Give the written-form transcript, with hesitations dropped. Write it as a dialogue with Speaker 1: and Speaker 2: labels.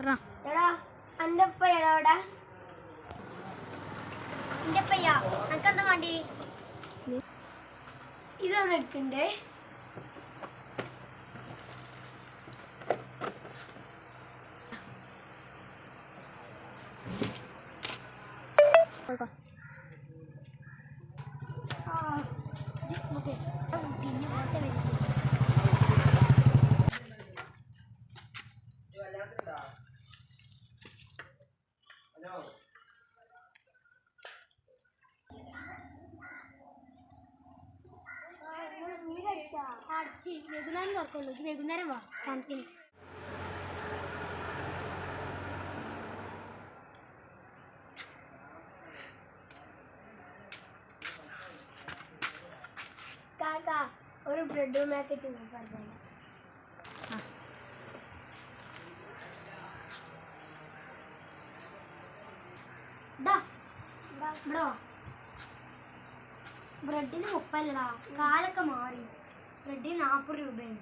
Speaker 1: എടാ എൻ്റെ ഉപ്പയാടാ അവിടെ. എൻ്റെ ഉപ്പയ്യാ എനിക്കെന്താ വേണ്ടി? ഇതൊന്ന് എടുക്കണ്ടേ? പിന്നെ പോട്ടെ വരും. വൈകുന്നേരം തുറക്കുള്ളൂ. വൈകുന്നേരം വാ സാധനത്തിന്. കാക്ക ഒരു ബ്രെഡ് പാക്കറ്റ് പറഞ്ഞു. ബ്രെഡിന് 30 കാലൊക്കെ മാറി. ബ്രെഡിന് 40 രൂപയാണ്.